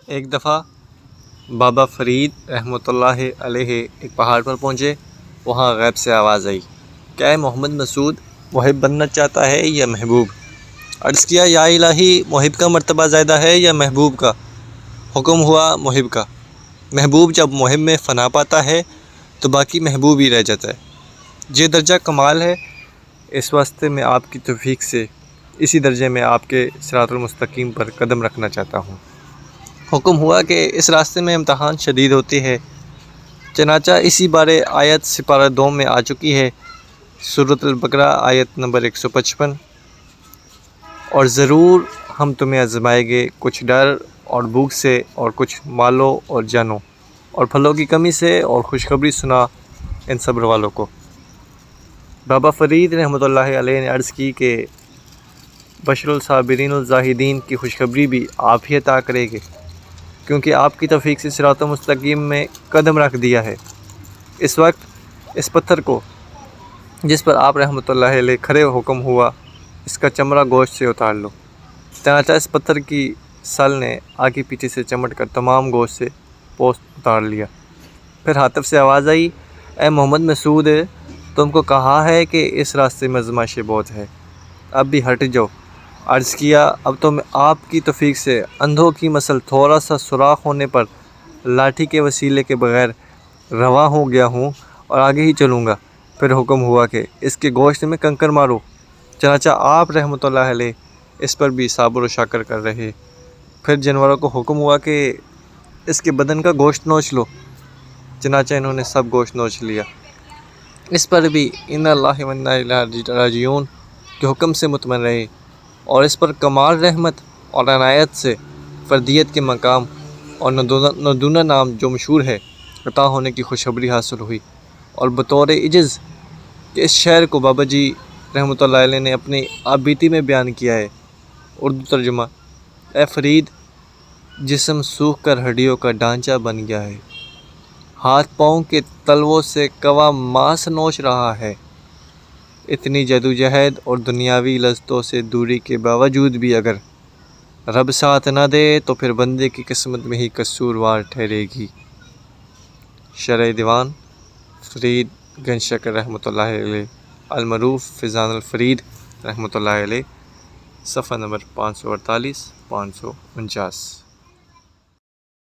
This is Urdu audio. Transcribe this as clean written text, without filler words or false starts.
ایک دفعہ بابا فرید رحمۃ اللہ علیہ ایک پہاڑ پر پہنچے۔ وہاں غیب سے آواز آئی، کیا ہے محمد مسعود محب بننا چاہتا ہے یا محبوب؟ عرض کیا، یا الہی، محب کا مرتبہ زیادہ ہے یا محبوب کا؟ حکم ہوا محب کا۔ محبوب جب محب میں فنا پاتا ہے تو باقی محبوب ہی رہ جاتا ہے۔ یہ درجہ کمال ہے۔ اس واسطے میں آپ کی توفیق سے اسی درجے میں آپ کے صراط المستقیم پر قدم رکھنا چاہتا ہوں۔ حکم ہوا کہ اس راستے میں امتحان شدید ہوتے ہیں، چنانچہ اسی بارے آیت سپارہ 2 میں آ چکی ہے، سورۃ البقرہ آیت نمبر 155۔ اور ضرور ہم تمہیں آزمائیں گے، کچھ ڈر اور بھوک سے، اور کچھ مالوں اور جانوں اور پھلوں کی کمی سے، اور خوشخبری سنا ان صبر والوں کو۔ بابا فرید رحمۃ اللہ علیہ نے عرض کی کہ بشر الصابرین الزاہدین کی خوشخبری بھی آپ ہی عطا کریں گے، کیونکہ آپ کی توفیق سے صراط مستقیم میں قدم رکھ دیا ہے۔ اس وقت اس پتھر کو جس پر آپ رحمۃ اللہ علیہ کھڑے حکم ہوا، اس کا چمڑا گوشت سے اتار لو۔ چنانچہ اس پتھر کی سل نے آگے پیچھے سے چمٹ کر تمام گوشت سے پوست اتار لیا۔ پھر ہاتف سے آواز آئی، اے محمد مسعود، تم کو کہا ہے کہ اس راستے میں آزمائشیں بہت ہے، اب بھی ہٹ جاؤ۔ عرض کیا، اب تو میں آپ کی توفیق سے اندھوں کی مثل تھوڑا سا سوراخ ہونے پر لاٹھی کے وسیلے کے بغیر رواں ہو گیا ہوں اور آگے ہی چلوں گا۔ پھر حکم ہوا کہ اس کے گوشت میں کنکر مارو۔ چنانچہ آپ رحمۃ اللہ علیہ اس پر بھی صابر و شاکر کر رہے۔ پھر جانوروں کو حکم ہوا کہ اس کے بدن کا گوشت نوچ لو۔ چنانچہ انہوں نے سب گوشت نوچ لیا۔ اس پر بھی ان اللہ و انا الیہ راجعون کے حکم سے مطمئن رہے، اور اس پر کمال رحمت اور عنایت سے فردیت کے مقام اور ندونہ نام جو مشہور ہے عطا ہونے کی خوشخبری حاصل ہوئی۔ اور بطور عجز کہ اس شعر کو بابا جی رحمۃ اللہ علیہ نے اپنی آپ بیتی میں بیان کیا ہے۔ اردو ترجمہ: اے فرید، جسم سوکھ کر ہڈیوں کا ڈھانچہ بن گیا ہے، ہاتھ پاؤں کے تلووں سے کوا ماس نوچ رہا ہے۔ اتنی جدوجہد اور دنیاوی لذتوں سے دوری کے باوجود بھی اگر رب ساتھ نہ دے تو پھر بندے کی قسمت میں ہی قصوروار ٹھہرے گی۔ شرح دیوان فرید گنج شکر رحمۃ اللہ علیہ، المعروف فیضان الفرید رحمۃ اللہ علیہ، صفحہ نمبر 548 549۔